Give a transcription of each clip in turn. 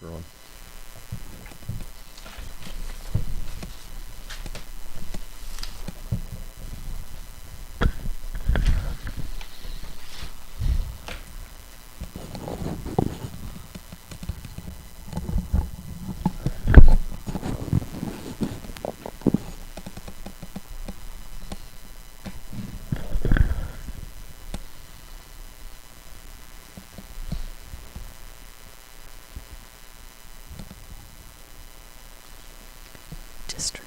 everyone. District.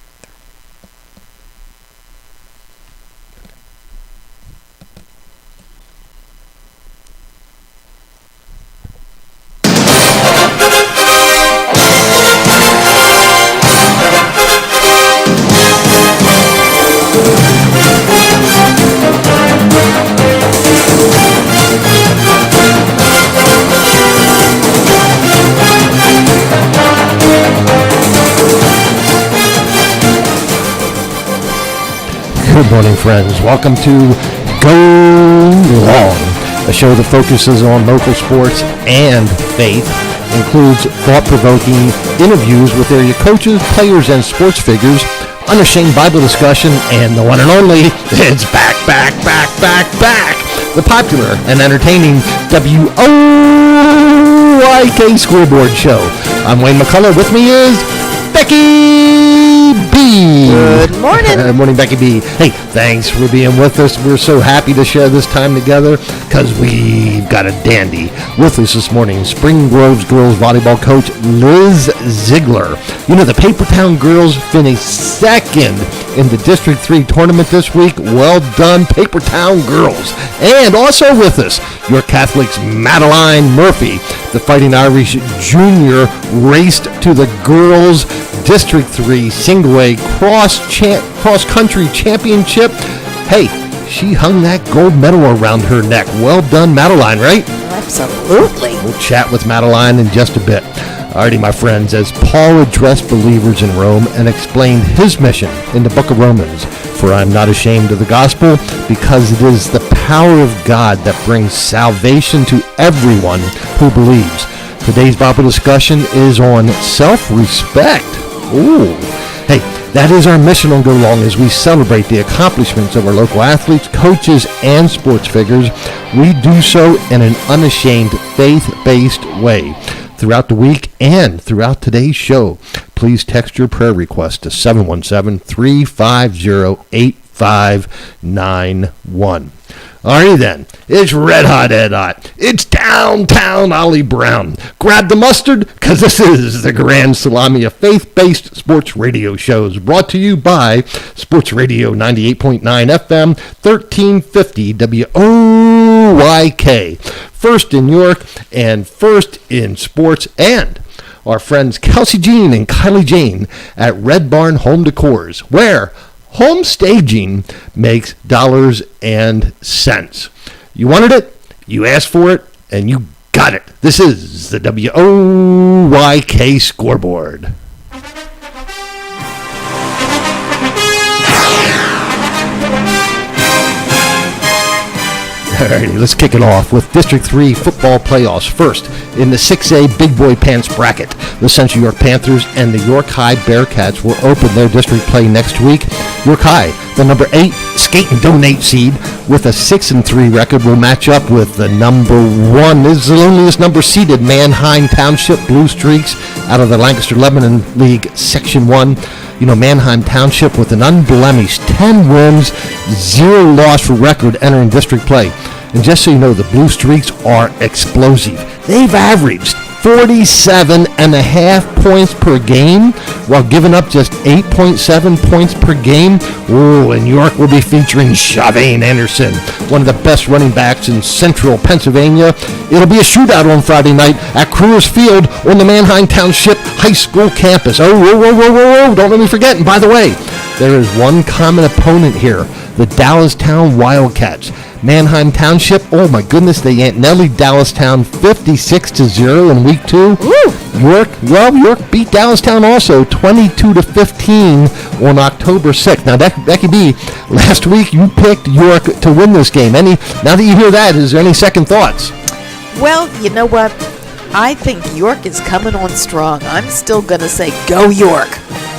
Good morning, friends. Welcome to Go Long, a show that focuses on local sports and faith, includes thought-provoking interviews with area coaches, players, and sports figures, unashamed Bible discussion, and the one and only, it's back, the popular and entertaining WOYK Scoreboard Show. I'm Wayne McCullough. With me is Becky B. Good morning. Good morning, Becky B. Hey, thanks for being with us. We're so happy to share this time together because we've got a dandy with us this morning. Spring Groves girls volleyball coach Liz Ziegler. You know, the Papertown girls finished second in the District 3 tournament this week. Well done, Papertown girls. And also with us, your Catholics Madeline Murphy. The Fighting Irish Junior raced to the girls' District 3 single-A cross-country championship. Hey, she hung that gold medal around her neck. Well done, Madeline, right? Absolutely. We'll chat with Madeline in just a bit. Alrighty, my friends, as Paul addressed believers in Rome and explained his mission in the book of Romans, for I'm not ashamed of the gospel, because it is the power of God that brings salvation to everyone who believes. Today's Bible discussion is on self-respect. Ooh. Hey, that is our mission on Go Long as we celebrate the accomplishments of our local athletes, coaches, and sports figures. We do so in an unashamed, faith-based way. Throughout the week and throughout today's show, please text your prayer request to 717-350-8591. Alrighty then, it's red hot, Ed Hot. It's downtown Ollie Brown. Grab the mustard, because this is the Grand Salami of faith-based sports radio shows, brought to you by Sports Radio 98.9 FM, 1350 WOYK. First in York and first in sports, and our friends Kelsey Jean and Kylie Jane at Red Barn Home Decors, where home staging makes dollars and cents. You wanted it, you asked for it, and you got it. This is the WOYK Scoreboard. Alrighty, let's kick it off with District 3 football playoffs. First, in the 6A Big Boy Pants bracket, the Central York Panthers and the York High Bearcats will open their district play next week. York High, the number 8 skate and donate seed with a 6-3 record, will match up with the number 1. This is the loneliest number seeded Manheim Township Blue Streaks out of the Lancaster Lebanon League Section 1. You know, Manheim Township with an unblemished 10 wins, 0 loss record entering district play. And just so you know, the Blue Streaks are explosive. They've averaged 47.5 points per game while giving up just 8.7 points per game. Oh, and York will be featuring Shavane Anderson, one of the best running backs in central Pennsylvania. It'll be a shootout on Friday night at Crewers Field on the Manheim Township High School campus. Oh, don't let me forget. And by the way, there is one common opponent here, the Dallastown Wildcats. Manheim Township, oh my goodness, they Aunt Nellie Dallastown 56-0 in week 2. Woo! York beat Dallastown also 22-15 on October 6th. Now that could be, last week you picked York to win this game. Now that you hear that, is there any second thoughts? Well, you know what? I think York is coming on strong. I'm still going to say go York.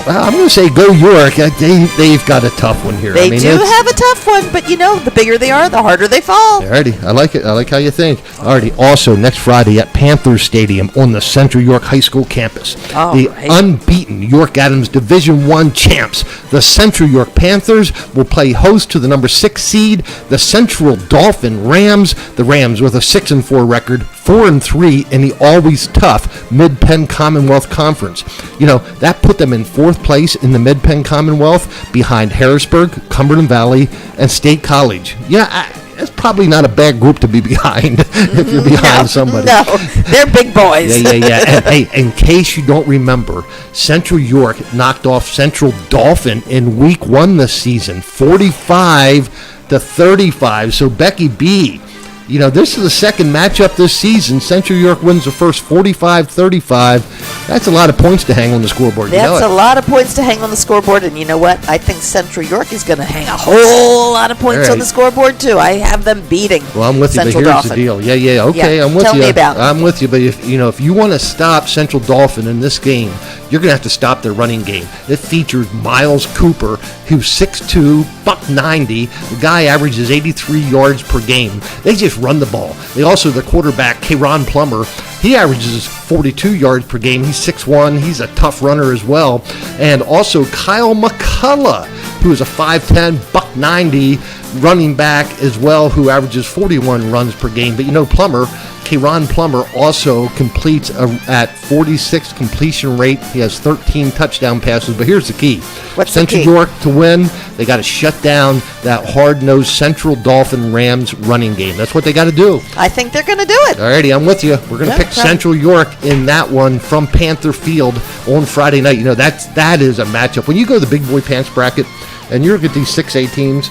I'm going to say go York. They've got a tough one here. They do have a tough one, but the bigger they are, the harder they fall. Alrighty, I like it. I like how you think. Alrighty, also next Friday at Panthers Stadium on the Central York High School campus, the unbeaten York Adams Division I champs, the Central York Panthers, will play host to the number 6 seed, the Central Dauphin Rams. The Rams with a 6-4 record, 4-3 in the always tough Mid-Penn Commonwealth Conference. That put them in 4th place in the Mid-Penn Commonwealth behind Harrisburg, Cumberland Valley, and State College. That's probably not a bad group to be behind if you're behind somebody. No, they're big boys. Yeah. And, hey, in case you don't remember, Central York knocked off Central Dauphin in week 1 this season, 45-35. So Becky B, this is the second matchup this season. Central York wins the first 45-35. That's a lot of points to hang on the scoreboard. That's a lot of points to hang on the scoreboard. And you know what? I think Central York is going to hang a whole lot of points on the scoreboard, too. I have them beating Well, I'm with Central you, but here's Dauphin. the deal. Yeah, okay, I'm with you. Tell me about it. I'm with you, but if you want to stop Central Dauphin in this game, you're going to have to stop their running game. It features Miles Cooper, who's 6'2", $190. The guy averages 83 yards per game. They just run the ball. They also, the quarterback, K'Ron Plummer, he averages 42 yards per game. He's 6'1". He's a tough runner as well. And also Kyle McCullough, who is a 5'10", $190 running back as well, who averages 41 runs per game. But K'Ron Plummer also completes at 46 completion rate. He has 13 touchdown passes. But here's the key. What's Central the key? York to win, they got to shut down that hard-nosed Central Dauphin Rams running game. That's what they got to do. I think they're going to do it. Alrighty, I'm with you. We're going to pick Central York in that one from Panther Field on Friday night. That is a matchup. When you go to the big boy pants bracket and you look at these 6A teams,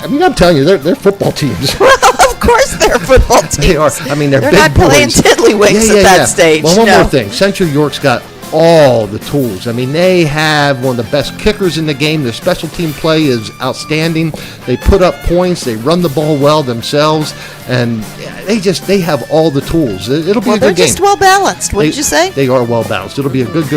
I'm telling you, they're football teams. Of course they're football teams. They are. They're big not boys. playing tiddlywinks at that stage. Well, one more thing. Central York's got all the tools. They have one of the best kickers in the game. Their special team play is outstanding. They put up points. They run the ball well themselves. And they have all the tools. It'll be a good game. They're just well balanced, wouldn't you say? They are well balanced. It'll be a good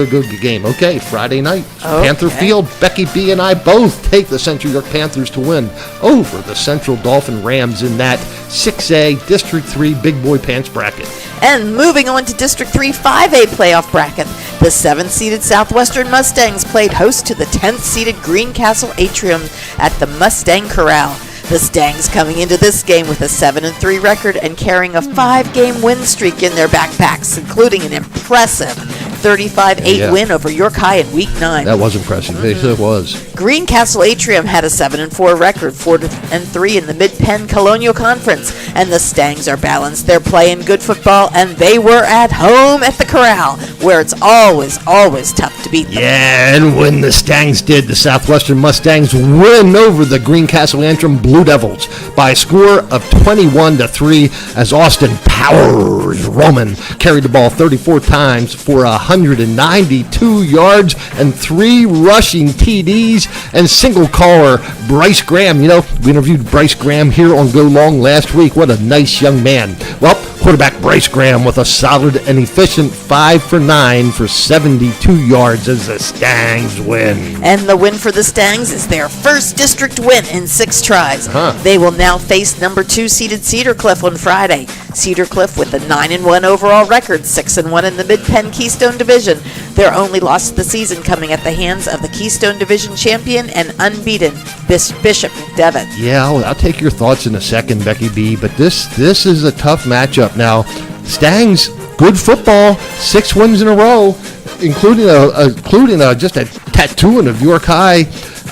game. Okay, Friday night, Panther Field. Becky B and I both take the Central York Panthers to win over the Central Dauphin Rams in that 6A District 3 Big Boy Pants bracket. And moving on to District 3 5A playoff bracket, the 7th-seeded Southwestern Mustangs played host to the 10th-seeded Greencastle Atrium at the Mustang Corral. The Stangs coming into this game with a 7-3 record and carrying a 5-game win streak in their backpacks, including an impressive 35-8 win over York High in Week 9. That was impressive. It was. Greencastle Atrium had a 7-4 record, 4-3 in the Mid-Penn Colonial Conference, and the Stangs are balanced. They're playing good football, and they were at home at the Corral, where it's always tough to beat them. Yeah, and when the Stangs did, the Southwestern Mustangs win over the Greencastle Antrim Blue Devils by a score of 21-3 as Austin Powers Roman carried the ball 34 times for 192 yards and 3 rushing TDs, and single caller Bryce Graham. We interviewed Bryce Graham here on Go Long last week. What a nice young man. Well, quarterback Bryce Graham with a solid and efficient 5 for 9 for 72 yards as the Stangs win. And the win for the Stangs is their first district win in 6 tries. They will now face number 2 seeded Cedar Cliff on Friday. Cedar Cliff with a 9-1 overall record, 6-1 in the Mid-Penn Keystone Division. Their only loss of the season coming at the hands of the Keystone Division champion and unbeaten Bishop McDevitt. Yeah, I'll take your thoughts in a second, Becky B, but this is a tough matchup. Now, Stangs, good football, 6 wins in a row, including just a tattooing of York High.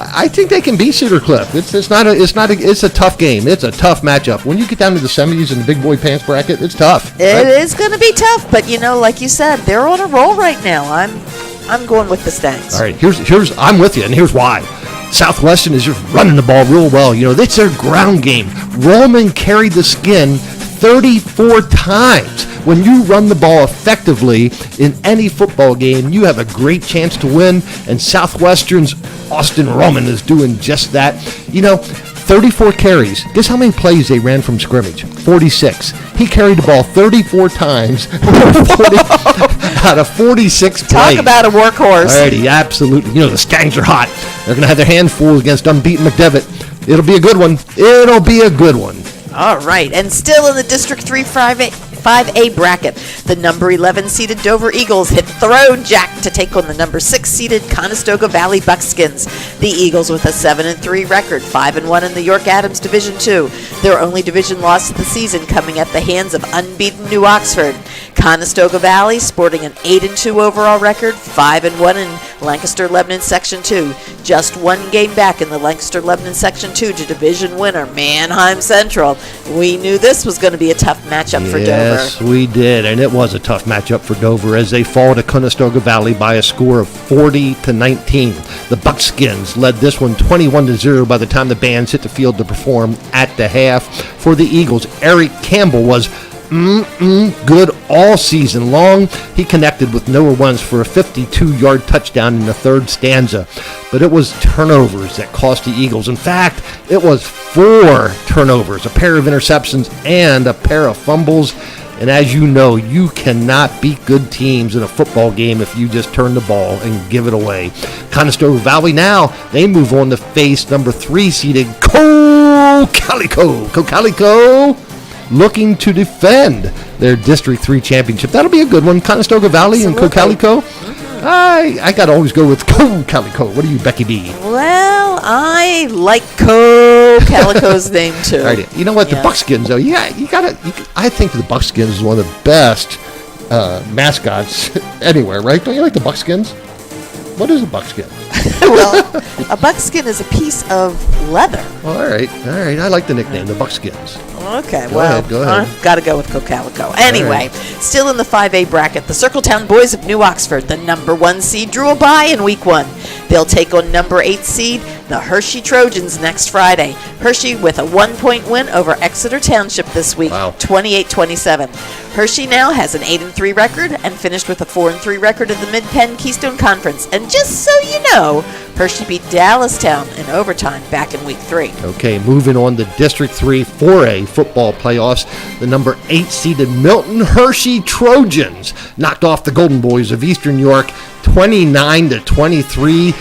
I think they can beat Cedar Cliff. It's a tough game. It's a tough matchup. When you get down to the semis in the big boy pants bracket, it's tough. It is going to be tough, but like you said, they're on a roll right now. I'm going with the Stangs. All right, here's I'm with you, and here's why. Southwestern is just running the ball real well. It's their ground game. Roman carried the skin 34 times. When you run the ball effectively in any football game, you have a great chance to win, and Southwestern's Austin Roman is doing just that. 34 carries. Guess how many plays they ran from scrimmage? 46. He carried the ball 34 times out of 46 plays. Talk about a workhorse. Alrighty, absolutely. The Stangs are hot. They're going to have their hands full against unbeaten McDevitt. It'll be a good one. It'll be a good one. All right, and still in the District 3 5A bracket, the number 11 seeded Dover Eagles hit Throne Jack to take on the number 6 seeded Conestoga Valley Buckskins. The Eagles with a 7-3 record, 5-1 in the York Adams Division 2. Their only division loss of the season coming at the hands of unbeaten New Oxford. Conestoga Valley sporting an 8-2 overall record, 5-1 in Lancaster Lebanon Section 2. Just one game back in the Lancaster Lebanon Section 2 to division winner Manheim Central. We knew this was going to be a tough matchup for Dover. Yes, we did, and it was a tough matchup for Dover as they fall to Conestoga Valley by a score of 40-19. The Buckskins led this one 21-0 by the time the bands hit the field to perform at the half. For the Eagles, Eric Campbell was good all season long. He connected with Noah Wentz for a 52-yard touchdown in the third stanza. But it was turnovers that cost the Eagles. In fact, it was 4 turnovers, a pair of interceptions, and a pair of fumbles. And as you know, you cannot beat good teams in a football game if you just turn the ball and give it away. Conestoga Valley now, they move on to face number 3 seeded Cocalico. Cocalico looking to defend their District 3 championship. That'll be a good one. Conestoga Valley and Cocalico. I got to always go with Cocalico. What do you, Becky B? Well, I like Cocalico's name too. All right. You know what? The Buckskins, though, I think the Buckskins is one of the best mascots anywhere, right? Don't you like the Buckskins? What is a buckskin? Well, a buckskin is a piece of leather. Well, all right. I like the nickname, the Buckskins. Okay, Go ahead. I've got to go with Cocalico. Anyway, still in the 5A bracket, the Circletown Boys of New Oxford, the number 1 seed, drew a bye in week 1. They'll take on number 8 seed, the Hershey Trojans, next Friday. Hershey with a 1-point win over Exeter Township this week, 28-27. Hershey now has an 8-3 record and finished with a 4-3 record in the Mid-Penn Keystone Conference. And just so you know, Hershey beat Dallastown in overtime back in week 3. Okay, moving on to District 3 4A football playoffs. The number 8 seeded Milton Hershey Trojans knocked off the Golden Boys of Eastern York 29-23.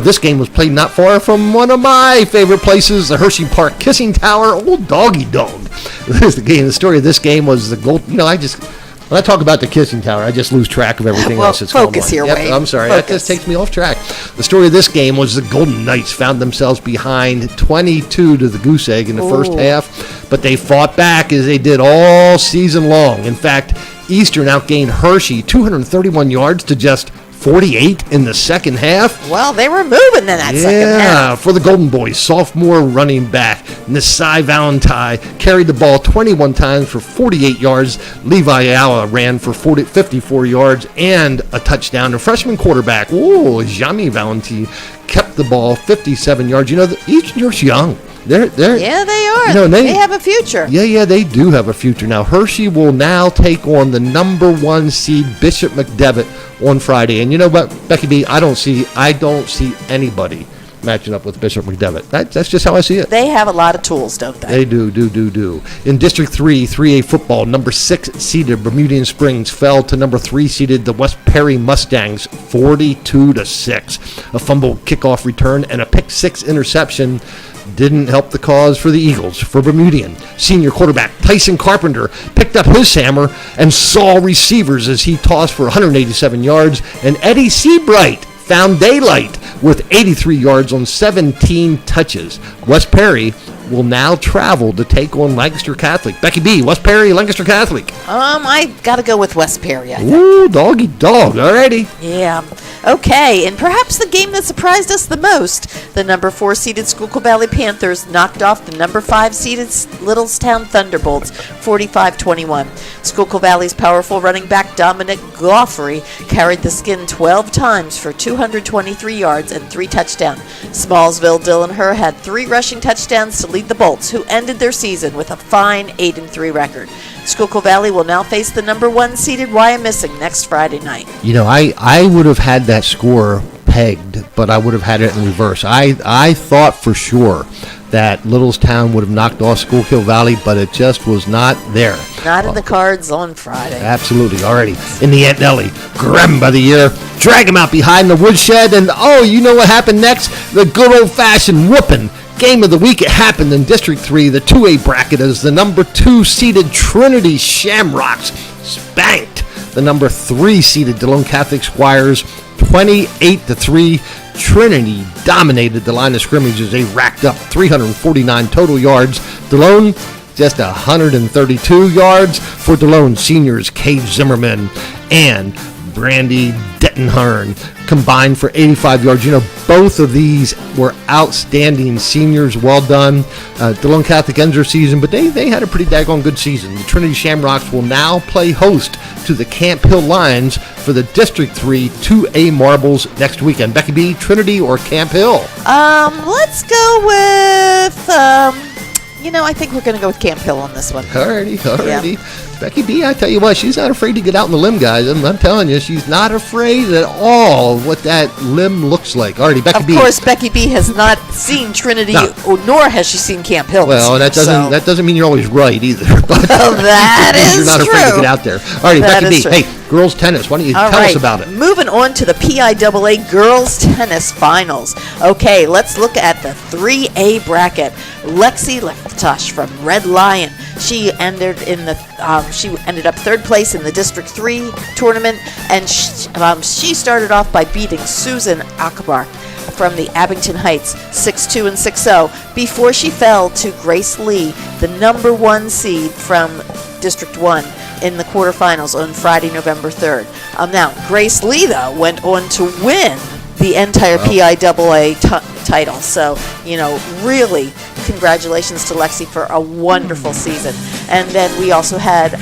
This game was played not far from one of my favorite places, the Hershey Park Kissing Tower, Old Doggy Dog. The story of this game was the gold. When I talk about the Kissing Tower, I just lose track of everything else that's going on. Focus here, Wayne. I'm sorry. Focus. That just takes me off track. The story of this game was the Golden Knights found themselves behind 22 to the Goose Egg in the first half, but they fought back as they did all season long. In fact, Eastern outgained Hershey 231 yards to just 48 in the second half. Well, they were moving in that second half. Yeah, for the Golden Boys, sophomore running back Nisai Valentine carried the ball 21 times for 48 yards. Levi Ayala ran for 54 yards and a touchdown. The freshman quarterback, Jami Valentine, kept the ball 57 yards. Eastern York's young. They're yeah, they are. They have a future. Yeah, they do have a future. Now, Hershey will now take on the number 1 seed Bishop McDevitt on Friday. And you know what, Becky B, I don't see anybody matching up with Bishop McDevitt. That's just how I see it. They have a lot of tools, don't they? They do. In District 3, 3A football, number 6 seeded Bermudian Springs fell to number 3 seeded the West Perry Mustangs 42-6. A fumble kickoff return and a pick 6 interception didn't help the cause for the Eagles. For Bermudian, senior quarterback Tyson Carpenter picked up his hammer and saw receivers as he tossed for 187 yards, and Eddie Seabright found daylight with 83 yards on 17 touches. West Perry will now travel to take on Lancaster Catholic. Becky B, West Perry, Lancaster Catholic. I got to go with West Perry, I think. Ooh, doggy dog. Alrighty. Yeah. Okay, and perhaps the game that surprised us the most, the number 4 seeded Schuylkill Valley Panthers knocked off the number 5 seeded Littlestown Thunderbolts 45-21. Schuylkill Valley's powerful running back Dominic Goffrey carried the Skin 12 times for 223 yards and 3 touchdowns. Smallsville Dylan Herr had 3 rushing touchdowns to lead the Bolts, who ended their season with a fine 8-3 record. Schuylkill Valley will now face the number 1 seeded Wyomissing next Friday night. I would have had that score pegged, but I would have had it in reverse. I thought for sure that Littlestown would have knocked off Schuylkill Valley, but it just was not there. Not in the cards on Friday. Absolutely. Already in the Aunt Nellie, grab him by the ear, drag him out behind the woodshed, and you know what happened next? The good old-fashioned whooping. Game of the week, it happened in District 3, the 2A bracket, as the number 2 seeded Trinity Shamrocks spanked the number 3 seeded DeLone Catholic Squires 28-3. Trinity dominated the line of scrimmage as they racked up 349 total yards. DeLone just 132 yards for DeLone seniors Cade Zimmerman and Brandy Dettenhern combined for 85 yards. You know, both of these were outstanding seniors. Well done. DeLone Catholic ends their season, but they had a pretty daggone good season. The Trinity Shamrocks will now play host to the Camp Hill Lions for the District 3 2A Marbles next weekend. Becky B, Trinity or Camp Hill? Let's go with, I think we're going to go with Camp Hill on this one. Alrighty. Yeah. Becky B, I tell you what, she's not afraid to get out in the limb, guys. I'm telling you, she's not afraid at all of what that limb looks like. Alrighty, Becky B. Of course, Becky B has not seen Trinity, nor has she seen Camp Hill. Well, that doesn't mean you're always right either. But that is you're not afraid to get out there. Alrighty, Becky B. True. Hey, girls tennis. Why don't you tell us about it? Moving on to the PIAA Girls Tennis Finals. Okay, let's look at the 3A bracket. Lexi Leftosh from Red Lion. She ended up third place in the District 3 tournament, and she started off by beating Susan Akbar from the Abington Heights 6-2 and 6-0 before she fell to Grace Lee, the number 1 seed from District 1 in the quarterfinals on Friday, November 3rd. Now, Grace Lee, though, went on to win the entire PIAA title. So, really congratulations to Lexi for a wonderful season. And then we also had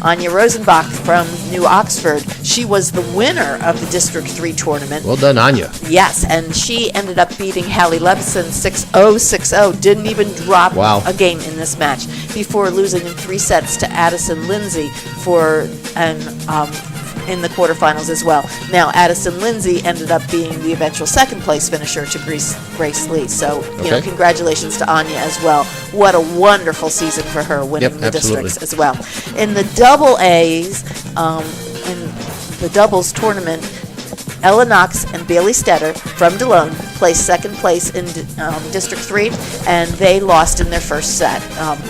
Anya Rosenbach from New Oxford. She was the winner of the District 3 tournament. Well done, Anya. Yes, and she ended up beating Hallie Levison 6-0, 6-0. Didn't even drop a game in this match before losing in 3 sets to Addison Lindsay in the quarterfinals as well. Now, Addison Lindsay ended up being the eventual second place finisher to Grace Lee. So, congratulations to Anya as well. What a wonderful season for her, winning the districts as well. In the double A's, in the doubles tournament, Ella Knox and Bailey Stetter from DeLone placed second place in District 3, and they lost in their first set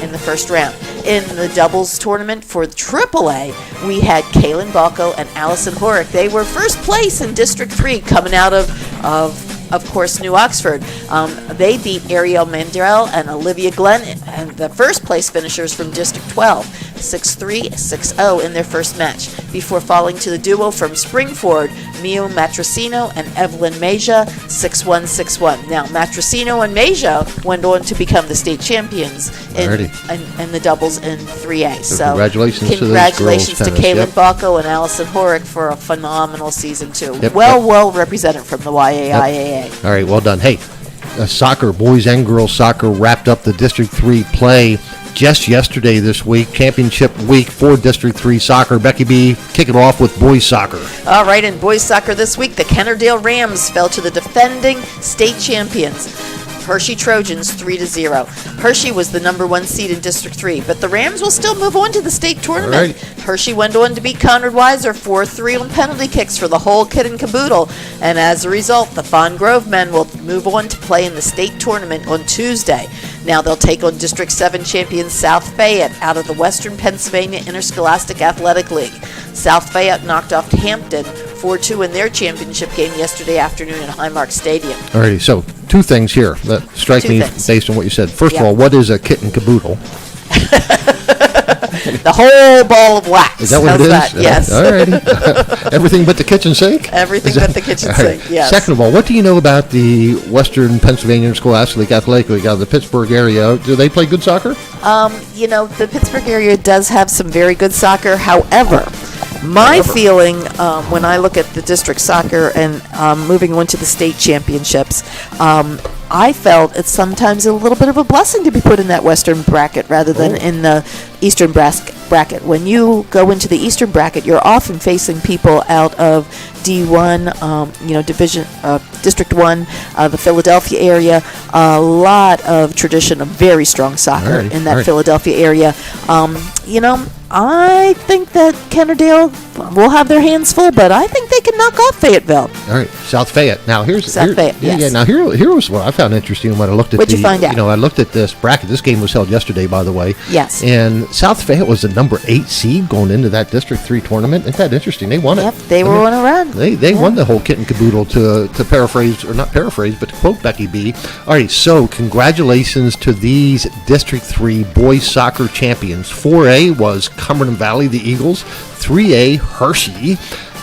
in the first round. In the doubles tournament for the AAA, we had Kaylin Balco and Allison Horick. They were first place in District 3, coming out of course, New Oxford. They beat Ariel Mandrell and Olivia Glenn, and the first place finishers from District 12, 6-3, 6-0 in their first match, before falling to the duo from Springford, Mio Matrosino and Evelyn Meja, 6-1, 6-1. Now, Matrosino and Meja went on to become the state champions in the doubles in 3A. So congratulations to Kaylin Balco and Allison Horick for a phenomenal season, too. Yep, well represented from the YAIAA. All right, well done. Hey, soccer, boys and girls soccer wrapped up the District 3 play just yesterday this week, championship week for District 3 soccer. Becky B, kick it off with boys soccer. All right, in boys soccer this week, the Kennerdale Rams fell to the defending state champions, Hershey Trojans, 3-0. Hershey was the number 1 seed in District 3, but the Rams will still move on to the state tournament. Right. Hershey went on to beat Conrad Weiser 4-3 on penalty kicks for the whole kit and caboodle, and as a result, the Fawn Grove men will move on to play in the state tournament on Tuesday. Now they'll take on District 7 champions South Fayette out of the Western Pennsylvania Interscholastic Athletic League. South Fayette knocked off Hampton 4-2 in their championship game yesterday afternoon at Highmark Stadium. All righty, so 2 things here that strike me based on what you said. First of all, what is a kit and caboodle? The whole ball of wax. Is that what it is? Yes. All righty. Everything but the kitchen sink? Everything but the kitchen sink, yes. Second of all, what do you know about the Western Pennsylvania Scholastic Athletic League out of the Pittsburgh area? Do they play good soccer? The Pittsburgh area does have some very good soccer. However, my feeling when I look at the district soccer and moving on to the state championships, I felt it's sometimes a little bit of a blessing to be put in that Western bracket rather than in the Eastern bracket. When you go into the Eastern bracket, you're often facing people out of D1, District 1, the Philadelphia area. A lot of tradition of very strong soccer in that Philadelphia area. I think that Kennerdale will have their hands full, but I think they can knock off Fayetteville. All right, South Fayette. Now Fayette. Yes. Now here was what I found interesting when I looked at What'd you find out? I looked at this bracket. This game was held yesterday, by the way. Yes. And South Fayette was the number 8 seed going into that District 3 tournament. Isn't that interesting? They won it. Yep, they were on a run. They won the whole kit and caboodle, to paraphrase, or not paraphrase, but to quote Becky B. All right, so congratulations to these District 3 boys soccer champions. 4A was Cumberland Valley, the Eagles. 3A, Hershey.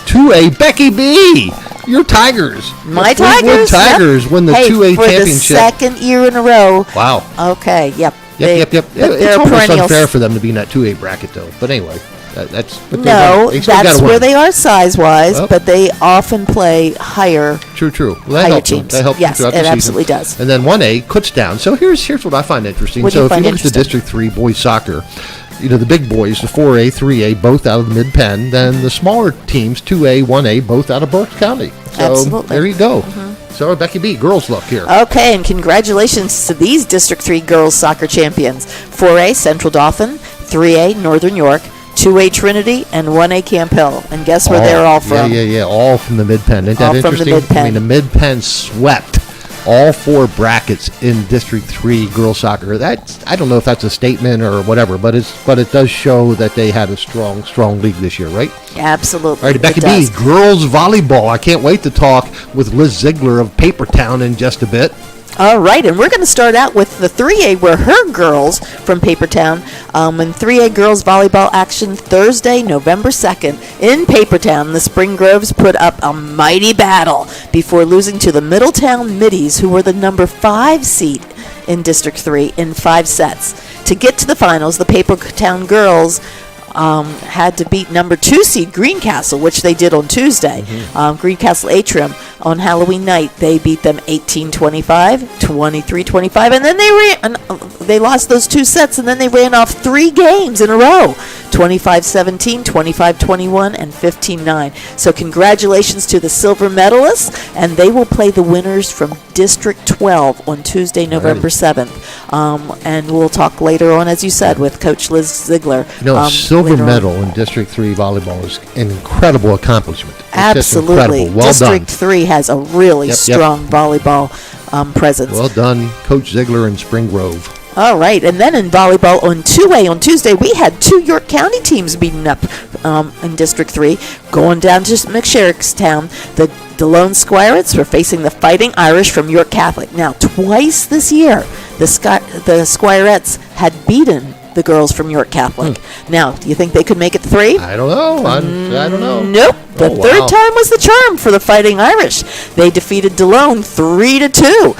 2A, Becky B. Your Tigers. My the Fleetwood Tigers. Tigers win the 2A for championship. the second year in a row. Wow. Okay, yep. Yep. It's They're almost perennial. unfair for them to be in that 2A bracket, though. But anyway, that's where they are size-wise, Well, but they often play higher. True. Well, that higher helps teams. That helps Yes, throughout it the absolutely season. does. And then 1A, Kutztown. So here's what I find interesting. What do So you if you find look at the interesting? District 3 boys soccer, the big boys, the 4A, 3A, both out of the Mid-Penn. Then the smaller teams, 2A, 1A, both out of Berks County. So Absolutely. there you go. So Becky B, girls look here. Okay, and congratulations to these District 3 girls soccer champions. 4A, Central Dauphin. 3A, Northern York. 2A, Trinity. And 1A, Camp Hill. And guess where they're all from? Yeah. All from the Mid-Penn. Isn't that All from the interesting? Mid-Penn. I mean, the Mid-Penn swept all 4 brackets in District 3 girls soccer. I don't know if that's a statement or whatever, but it does show that they had a strong league this year, right? Absolutely. All right, Becky B, girls volleyball. I can't wait to talk with Liz Ziegler of Papertown in just a bit. All right, and we're going to start out with the 3A, where her girls from Papertown, in 3A girls volleyball action Thursday, November 2nd in Papertown. The Spring Groves put up a mighty battle before losing to the Middletown Middies, who were the number 5 seed in District 3 in 5 sets. To get to the finals, the Papertown girls had to beat number 2 seed Greencastle, which they did on Tuesday. Greencastle Atrium on Halloween night, they beat them 18-25, 23-25, and then they lost those 2 sets, and then they ran off 3 games in a row, 25-17, 25-21, and 15-9. So congratulations to the silver medalists, and they will play the winners from District 12 on Tuesday, November 7th. And we'll talk later on, as you said, with Coach Liz Ziegler. Silver medal in District 3 volleyball is an incredible accomplishment. It's Absolutely. just incredible. Well District done. 3 has a really strong volleyball presence. Well done, Coach Ziegler in Spring Grove. All right, and then in volleyball on 2A on Tuesday, we had 2 York County teams beaten up in District 3. Going down to McSherrickstown, the DeLone Squirettes were facing the Fighting Irish from York Catholic. Now, twice this year, the Squirettes had beaten the girls from York Catholic. Now, do you think they could make it 3? I don't know. I don't know. Nope. The third time was the charm for the Fighting Irish. They defeated DeLone 3-2.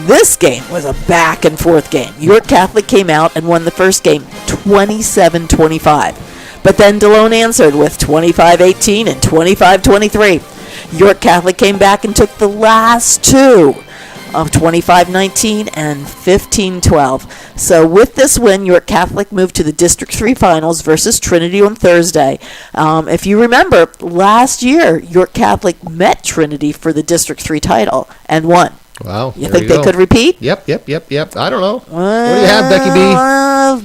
This game was a back and forth game. York Catholic came out and won the first game 27-25. But then DeLone answered with 25-18 and 25-23. York Catholic came back and took the last 2 of 25-19 and 15-12. So with this win, York Catholic moved to the District 3 finals versus Trinity on Thursday. If you remember, last year, York Catholic met Trinity for the District 3 title and won. Wow. You think they could repeat? Yep. I don't know. What do you have, Becky B?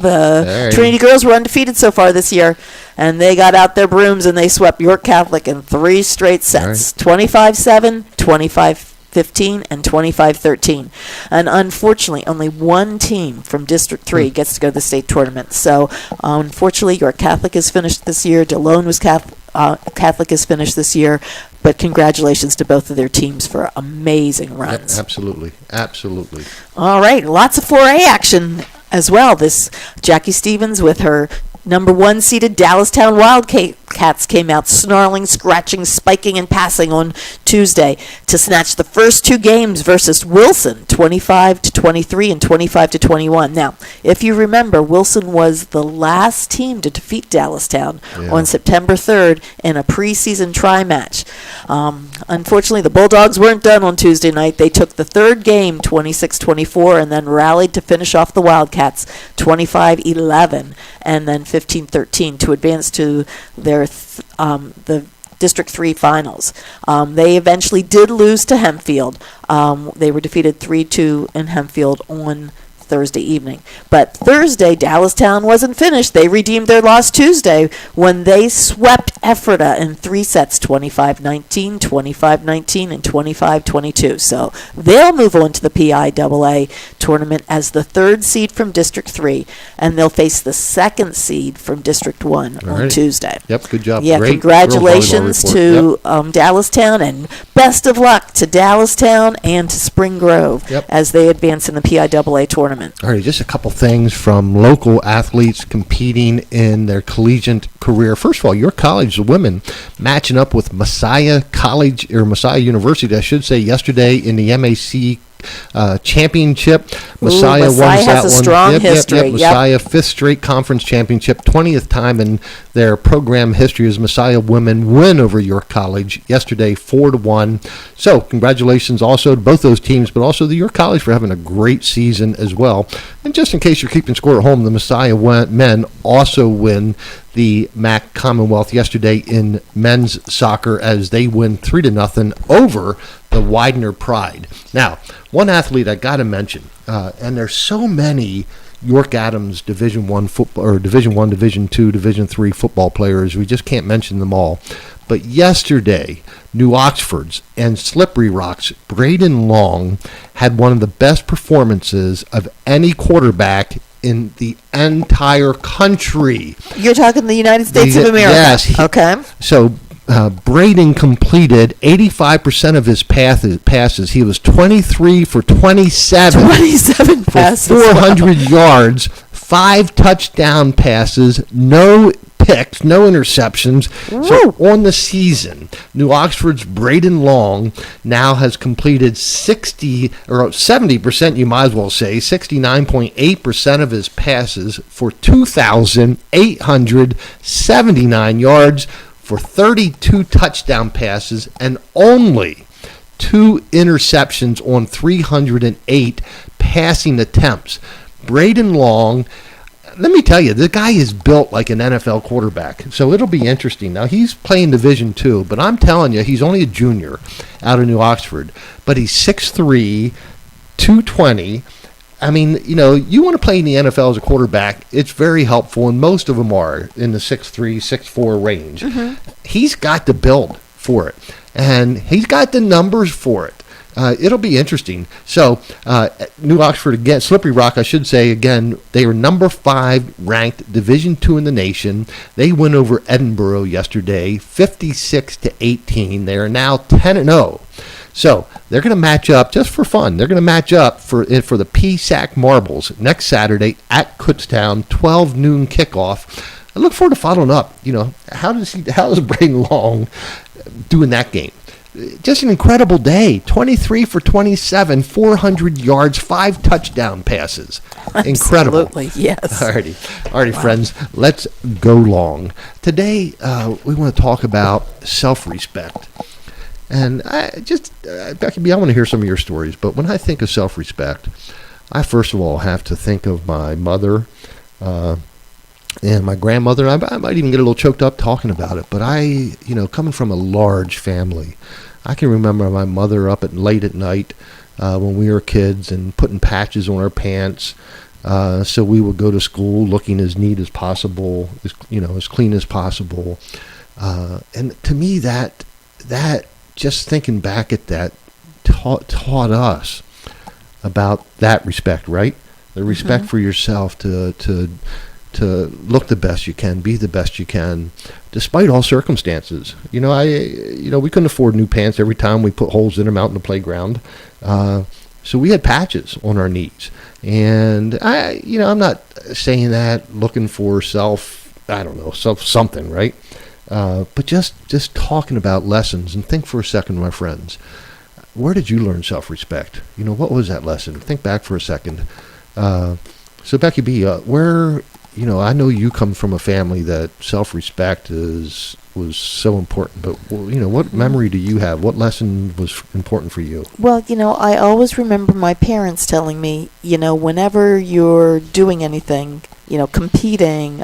The Trinity girls were undefeated so far this year, and they got out their brooms and they swept York Catholic in 3 straight sets, 25-7, 25-15, and 25-13. And unfortunately, only one team from District 3 gets to go to the state tournament. So, unfortunately, York Catholic is finished this year. DeLone was Catholic is finished this year. But congratulations to both of their teams for amazing runs. Absolutely. All right, lots of 4A action as well. This Jackie Stevens with her number 1 seeded Dallastown Wildcats Wildcats came out snarling, scratching, spiking, and passing on Tuesday to snatch the first two games versus Wilson, 25-23 and 25-21. Now, if you remember, Wilson was the last team to defeat Dallastown on September 3rd in a preseason tri-match. Unfortunately, the Bulldogs weren't done on Tuesday night. They took the third game, 26-24, and then rallied to finish off the Wildcats, 25-11, and then 15-13 to advance to their the District 3 finals. They eventually did lose to Hempfield. They were defeated 3-2 in Hempfield on Thursday evening. But Thursday, Dallastown wasn't finished. They redeemed their loss Tuesday when they swept Ephrata in 3 sets, 25-19, 25-19, and 25-22. So they'll move on to the PIAA tournament as the third seed from District 3, and they'll face the second seed from District 1 on Tuesday. Yep, good job. Yeah, Great congratulations to Dallastown, and best of luck to Dallastown and to Spring Grove as they advance in the PIAA tournament. All right, just a couple things from local athletes competing in their collegiate career. First of all, your college, the women, matching up with Messiah College, or Messiah University, I should say, yesterday in the MAC championship. Messiah won has that a one. strong history. Messiah, 5th straight conference championship, 20th time in their program history as Messiah women win over York College yesterday, 4-1. So congratulations also to both those teams, but also to York College for having a great season as well. And just in case you're keeping score at home, the Messiah men also win the MAC Commonwealth yesterday in men's soccer as they win 3-0 over the Widener Pride. Now, one athlete I got to mention, and there's so many York Adams Division I football, or Division I, Division II, Division III football players. We just can't mention them all. But yesterday, New Oxford's and Slippery Rock's Braden Long had one of the best performances of any quarterback in the entire country. You're talking the United States of America. Yes. Okay. So Braden completed 85% of his passes. He was 23 for 27. 27 passes. 400 yards, 5 touchdown passes, no picks, no interceptions. So on the season, New Oxford's Braden Long now has completed 70%, you might as well say, 69.8% of his passes for 2,879 yards, for 32 touchdown passes, and only 2 interceptions on 308 passing attempts. Braden Long, let me tell you, the guy is built like an NFL quarterback, so it'll be interesting. Now, he's playing Division II, but I'm telling you, he's only a junior out of New Oxford, but he's 6'3", 220. I mean, you know, you want to play in the NFL as a quarterback, it's very helpful, and most of them are in the 6'3", 6'4" range. Mm-hmm. He's got the build for it, and he's got the numbers for it. It'll be interesting. So, New Oxford again, Slippery Rock, I should say again, they were number 5 ranked Division II in the nation. They went over Edinburgh yesterday, 56-18. They are now 10-0. So they're going to match up just for fun. They're going to match up for the PSAC Marbles next Saturday at Kutztown, 12 noon kickoff. I look forward to following up. You know, how does Braden Long do in that game? Just an incredible day. 23 for 27, 400 yards, 5 touchdown passes. Incredible. Absolutely, yes. Alrighty, friends. Let's go long. Today, we want to talk about self-respect. And Becky B, I want to hear some of your stories, but when I think of self-respect, I first of all have to think of my mother and my grandmother. I might even get a little choked up talking about it, but coming from a large family, I can remember my mother up late at night when we were kids and putting patches on our pants so we would go to school looking as neat as possible, as clean as possible. And to me, that just thinking back at that taught us about that respect, right? The respect for yourself to look the best you can, be the best you can, despite all circumstances. We couldn't afford new pants every time we put holes in them out in the playground. So we had patches on our knees. And I'm not saying that looking for self something, right? But just talking about lessons, and think for a second, my friends, where did you learn self-respect? What was that lesson? Think back for a second. So Becky B, where, I know you come from a family that self-respect was so important, but what memory do you have? What lesson was important for you? Well, I always remember my parents telling me, whenever you're doing anything, competing,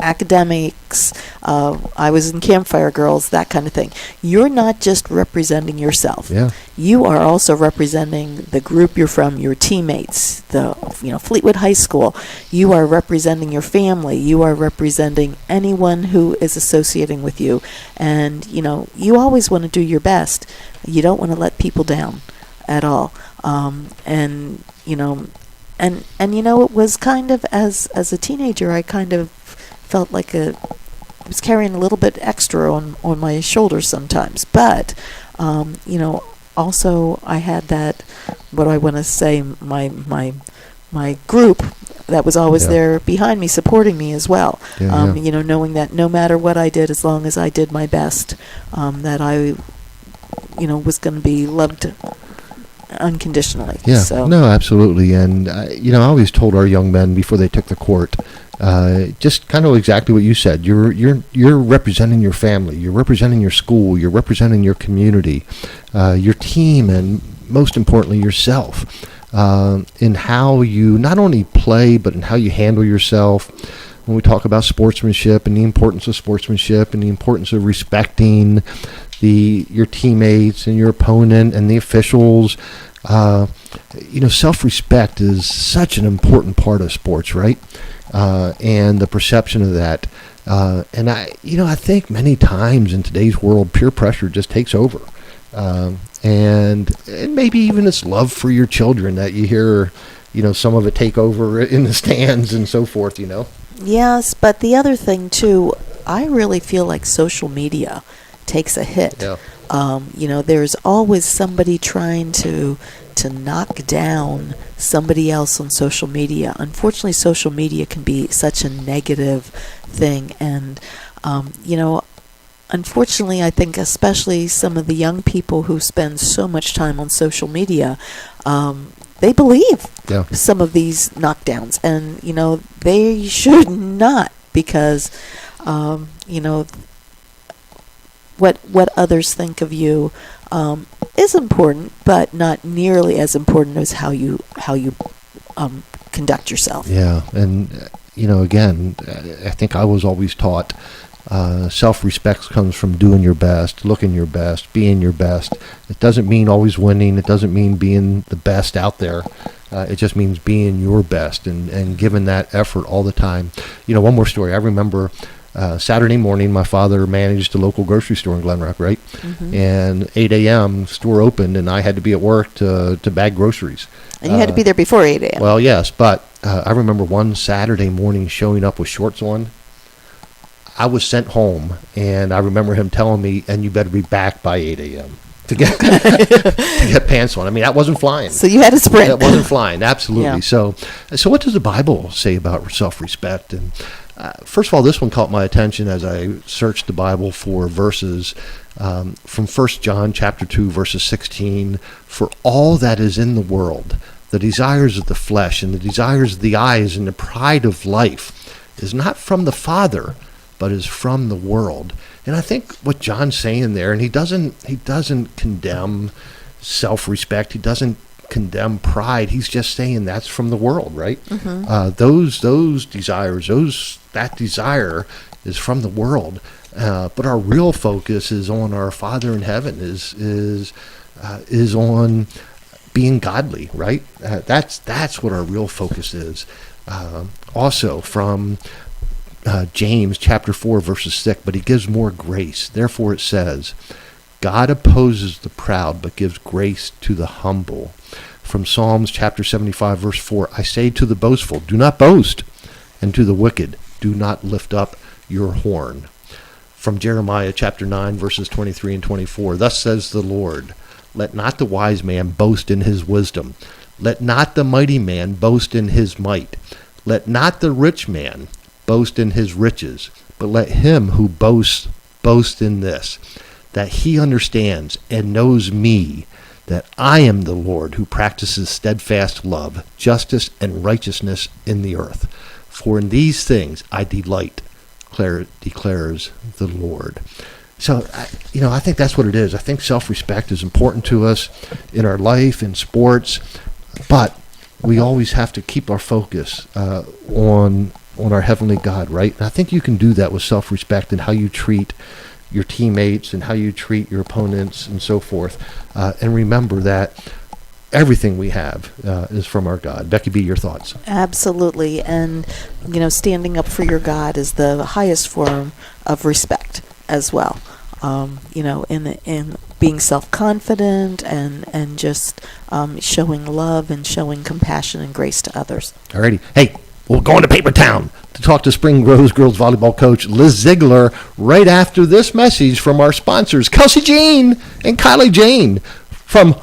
academics, I was in Campfire Girls, that kind of thing. You're not just representing yourself. Yeah. You are also representing the group you're from, your teammates, Fleetwood High School. You are representing your family. You are representing anyone who is associating with you. And, you always want to do your best. You don't want to let people down at all. And it was kind of, as a teenager, I kind of felt like I was carrying a little bit extra on my shoulders sometimes. But, also I had that, what I want to say, my group that was always there behind me, supporting me as well. Knowing that no matter what I did, as long as I did my best, that I, was going to be loved unconditionally. Yeah, so. No, absolutely. And, I always told our young men before they took the court, just kind of exactly what you said. You're representing your family. You're representing your school. You're representing your community, your team, and most importantly, yourself, in how you not only play, but in how you handle yourself. When we talk about sportsmanship and the importance of sportsmanship and the importance of respecting your teammates and your opponent and the officials, self-respect is such an important part of sports, right? And the perception of that. And I think many times in today's world, peer pressure just takes over. And maybe even it's love for your children that you hear, some of it take over in the stands and so forth, Yes, but the other thing too, I really feel like social media takes a hit. Yeah. There's always somebody trying to knock down somebody else on social media. Unfortunately, social media can be such a negative thing, and unfortunately, I think especially some of the young people who spend so much time on social media, they believe some of these knockdowns, and they should not, because what others think of you is important, but not nearly as important as how you conduct yourself. Yeah, and again, I think I was always taught self-respect comes from doing your best, looking your best, being your best. It doesn't mean always winning. It doesn't mean being the best out there. It just means being your best and giving that effort all the time. One more story. I remember Saturday morning, my father managed a local grocery store in Glen Rock, right? Mm-hmm. And 8 a.m., store opened, and I had to be at work to bag groceries. And you had to be there before 8 a.m. Well, yes, but I remember one Saturday morning showing up with shorts on. I was sent home, and I remember him telling me, and you better be back by 8 a.m. to get pants on. I mean, that wasn't flying. So you had to sprint. That wasn't flying, absolutely. Yeah. So what does the Bible say about self-respect? And first of all, this one caught my attention as I searched the Bible for verses from 1 John chapter 2, verses 16. For all that is in the world, the desires of the flesh and the desires of the eyes and the pride of life is not from the Father, but is from the world. And I think what John's saying there, and he doesn't condemn self-respect, he doesn't condemn pride, he's just saying that's from the world, right? Mm-hmm. Those desires, that desire is from the world. But our real focus is on our Father in heaven, is on being godly, right? That's what our real focus is. Also from James chapter 4 verses 6, but he gives more grace. Therefore it says, God opposes the proud, but gives grace to the humble. From Psalms chapter 75 verse 4, I say to the boastful, do not boast, and to the wicked, do not lift up your horn. From Jeremiah chapter 9 verses 23 and 24, thus says the Lord, let not the wise man boast in his wisdom, let not the mighty man boast in his might, let not the rich man boast in his riches, but let him who boasts boast in this, that he understands and knows me, that I am the Lord who practices steadfast love, justice, and righteousness in the earth. For in these things I delight, declares the Lord. So, I think that's what it is. I think self-respect is important to us in our life, in sports, but we always have to keep our focus on our Heavenly God, right? And I think you can do that with self-respect and how you treat your teammates and how you treat your opponents and so forth. And remember that everything we have is from our God. Becky B., your thoughts? Absolutely. And, standing up for your God is the highest form of respect as well. In being self-confident and just showing love and showing compassion and grace to others. Alrighty. Hey, we're going to Paper Town to talk to Spring Groves girls volleyball coach Liz Ziegler right after this message from our sponsors, Kelsey Jean and Kylie Jane from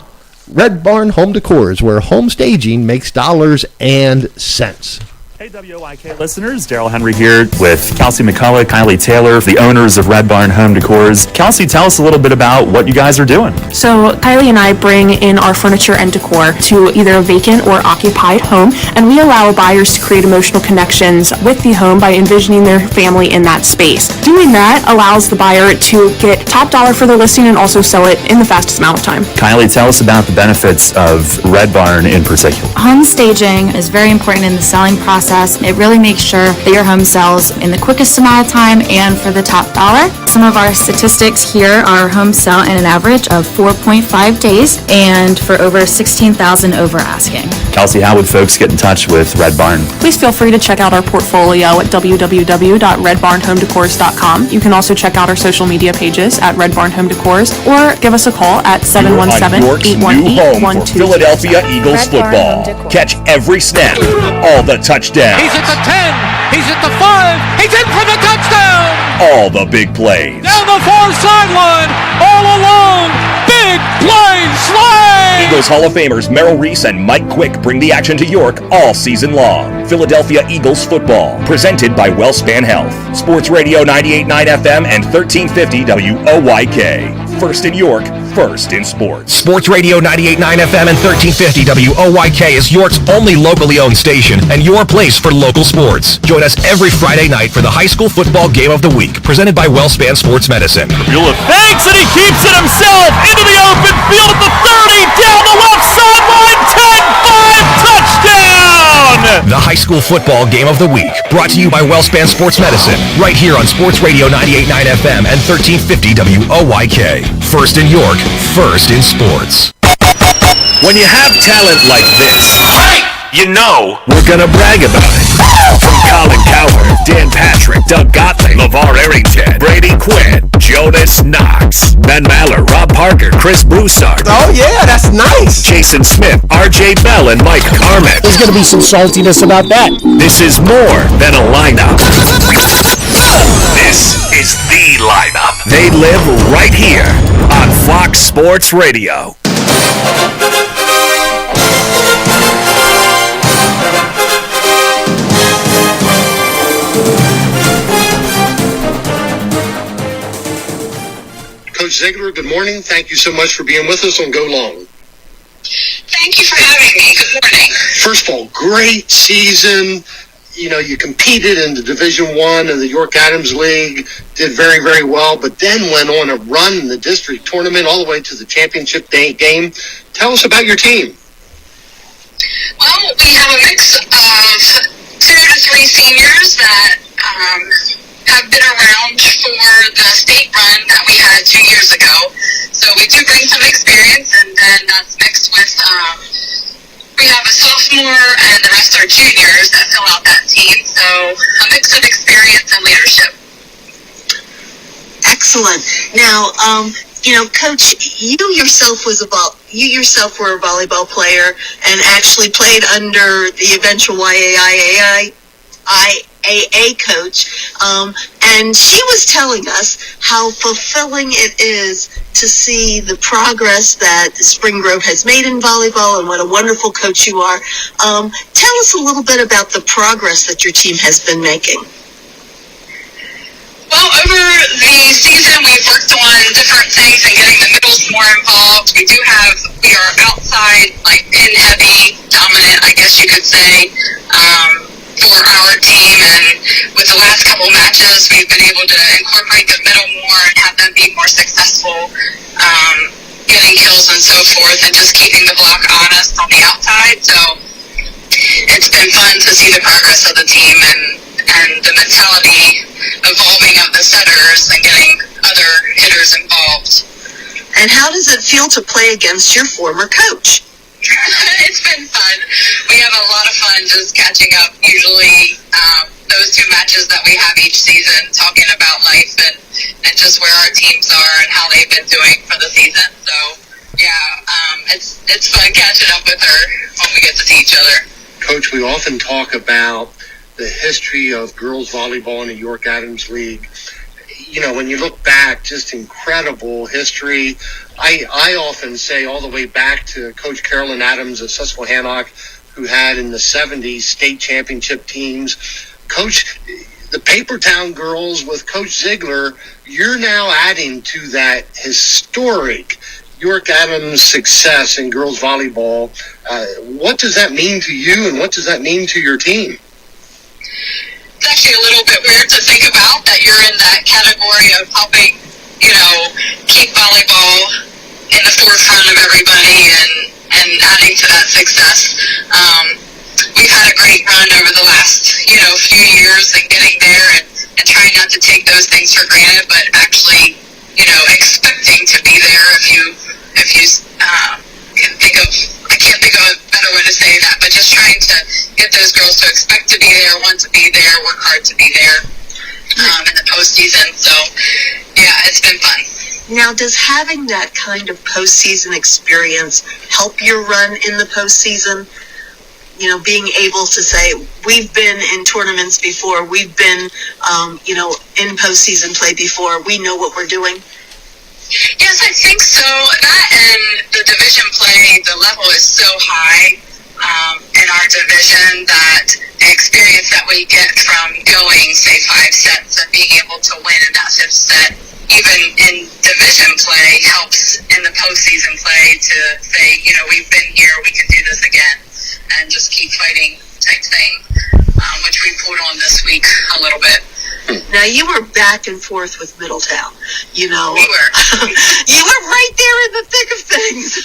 Red Barn Home Decors, where home staging makes dollars and cents. Hey WOIK listeners, Daryl Henry here with Kelsey McCullough, Kylie Taylor, the owners of Red Barn Home Decors. Kelsey, tell us a little bit about what you guys are doing. So Kylie and I bring in our furniture and decor to either a vacant or occupied home, and we allow buyers to create emotional connections with the home by envisioning their family in that space. Doing that allows the buyer to get top dollar for their listing and also sell it in the fastest amount of time. Kylie, tell us about the benefits of Red Barn in particular. Home staging is very important in the selling process. It really makes sure that your home sells in the quickest amount of time and for the top dollar. Some of our statistics here are homes sell in an average of 4.5 days and for over 16,000 over asking. Kelsey, how would folks get in touch with Red Barn? Please feel free to check out our portfolio at www.redbarnhomedecors.com. You can also check out our social media pages at Red Barn Home Decors or give us a call at 717-818-1237. Philadelphia Eagles football. Catch every snap, all the touchdowns. He's at the 10, he's at the 5, he's in for the touchdown! All the big plays. Down the far sideline, all alone, big play, slay! Eagles Hall of Famers Merrill Reese and Mike Quick bring the action to York all season long. Philadelphia Eagles football, presented by WellSpan Health. Sports Radio 98.9 FM and 1350 WOYK. First in York, first in sports. Sports Radio 98.9 FM and 1350 WOYK is York's only locally owned station and your place for local sports. Join us every Friday night for the high school football game of the week, presented by WellSpan Sports Medicine. Mueller fakes and he keeps it himself into the open field at the 30, down the left sideline, 10-5, touchdown! The high school football game of the week, brought to you by WellSpan Sports Medicine, right here on Sports Radio 98.9 FM and 1350 WOYK. First in York, first in sports. When you have talent like this, you know we're gonna brag about it. From Colin Cowherd, Dan Patrick, Doug Gottlieb, LeVar Arrington, Brady Quinn, Jonas Knox, Ben Maller, Rob Parker, Chris Broussard. Oh yeah, that's nice. Jason Smith, RJ Bell, and Mike Carmen. There's gonna be some saltiness about that. This is more than a lineup. This is the lineup. They live right here on Fox Sports Radio. Coach Ziegler, good morning. Thank you so much for being with us on Go Long. Thank you for having me. Good morning. First of all, great season. You know, you competed in the Division I and the York Adams League, did very, very well, but then went on a run in the district tournament all the way to the championship game. Tell us about your team. Well, we have a mix of 2 to 3 seniors that have been around for the state run that we had 2 years ago. So we do bring some experience, and then that's mixed with we have a sophomore and the rest are juniors that fill out that team. So a mix of experience and leadership. Excellent. Now, Coach, you yourself were a volleyball player and actually played under the eventual IAA coach, and she was telling us how fulfilling it is to see the progress that Spring Grove has made in volleyball and what a wonderful coach you are. Tell us a little bit about the progress that your team has been making. Well, over the season, we've worked on different things and getting the middles more involved. We are outside, like pin heavy, dominant, I guess you could say, for our team. And with the last couple matches, we've been able to incorporate the middle more and have them be more successful, getting kills and so forth, and just keeping the block honest on the outside. So it's been fun to see the progress of the team and the mentality evolving of the setters and getting other hitters involved. And how does it feel to play against your former coach? It's been fun. We have a lot of fun just catching up. Usually those two matches that we have each season, talking about life and just where our teams are and how they've been doing for the season. So yeah, it's fun catching up with her when we get to see each other. Coach, we often talk about the history of girls volleyball in the York Adams League. You know, when you look back, just incredible history. I often say all the way back to Coach Carolyn Adams of Susquehannock, who had in the 70s state championship teams. Coach, the Papertown girls with Coach Ziegler, you're now adding to that historic York Adams success in girls volleyball. What does that mean to you, and what does that mean to your team? It's actually a little bit weird to think about that you're in that category of helping, keep volleyball in the forefront of everybody and adding to that success. We've had a great run over the last, few years and getting there and trying not to take those things for granted, but actually, expecting to be there if you I can't think of a better way to say that, but just trying to get those girls to expect to be there, want to be there, work hard to be there in the postseason. So, yeah, it's been fun. Now, does having that kind of postseason experience help your run in the postseason? Being able to say, we've been in tournaments before, we've been, in postseason play before, we know what we're doing? Yes, I think so. That and the division play, the level is so high in our division that the experience that we get from going, say, 5 sets and being able to win in that 5th set, even in division play, helps in the postseason play to say, we've been here, we can do this again, and just keep fighting type thing, which we pulled on this week a little bit. Now, you were back and forth with Middletown, We were. You were right there in the thick of things.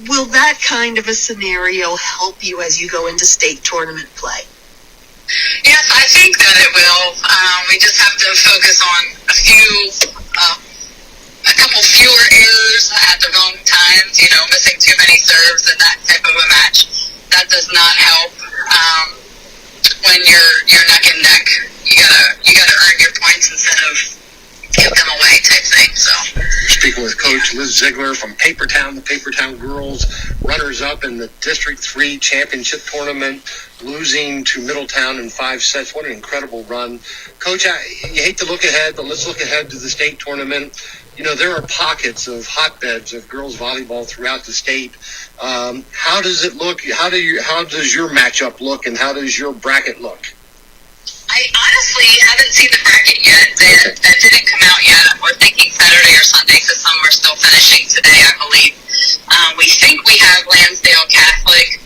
Will that kind of a scenario help you as you go into state tournament play? Yes, I think that it will. We just have to focus on a couple fewer errors at the wrong times, missing too many serves in that type of a match. That does not help. When you're neck and neck, you gotta earn your points instead of give them away type thing. So speaking with Coach Liz Ziegler from Papertown, the Papertown girls, runners-up in the District 3 championship tournament, losing to Middletown in 5 sets. What an incredible run. Coach, you hate to look ahead, but let's look ahead to the state tournament. There are pockets of hotbeds of girls volleyball throughout the state. How does it look? How does your matchup look, and how does your bracket look? I honestly haven't seen the bracket yet. That didn't come out yet. We're thinking Saturday or Sunday because some are still finishing today, I believe. We think we have Lansdale Catholic.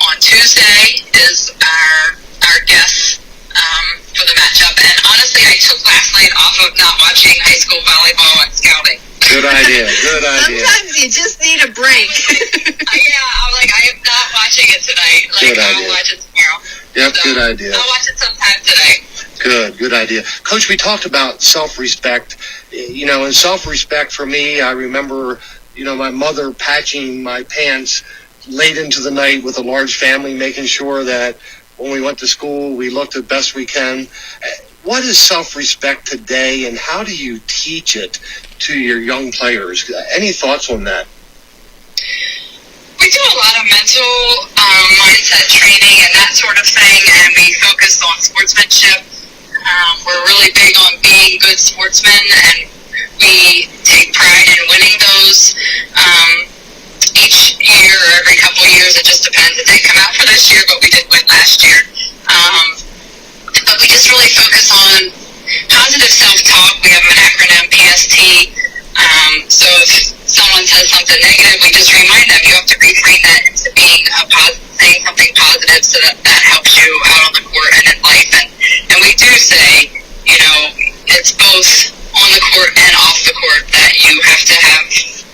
On Tuesday is our guess for the matchup. And honestly, I took last night off of not watching high school volleyball and scouting. Good idea. Good idea. Sometimes you just need a break. I am not watching it tonight. I'll watch it tomorrow. Yep, good idea. I'll watch it sometime today. Good idea. Coach, we talked about self-respect. And self-respect for me, I remember, my mother patching my pants late into the night with a large family, making sure that when we went to school, we looked the best we can. What is self-respect today, and how do you teach it to your young players? Any thoughts on that? We do a lot of mental mindset training and that sort of thing, and we focus on sportsmanship. We're really big on being good sportsmen, and we take pride in winning those each year or every couple of years. It just depends. It didn't come out for this year, but we did win last year. But we just really focus on talk. We have an acronym, PST. So if someone says something negative, we just remind them you have to reframe that into being saying something positive, so that helps you out on the court and in life. And we do say, it's both on the court and off the court that you have to have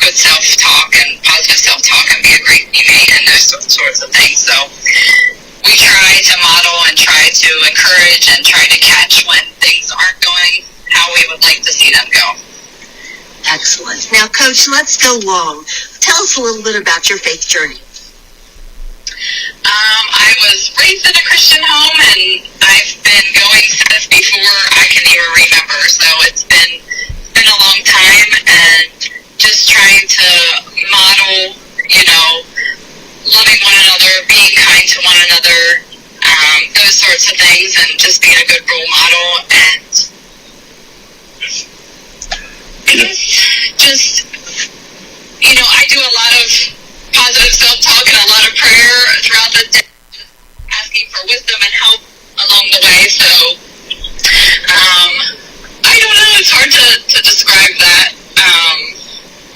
good self-talk and positive self-talk and be a great teammate and those sorts of things. So we try to model and try to encourage and try to catch when things aren't going how we would like to see them go. Excellent. Now, Coach, let's go long. Tell us a little bit about your faith journey. I was raised in a Christian home, and I've been going since before I can even remember. So it's been a long time, and just trying to model, loving one another, being kind to one another, those sorts of things, and just being a good role model. And just I do a lot of positive self-talk and a lot of prayer throughout the day, asking for wisdom and help along the way. So, I don't know. It's hard to describe that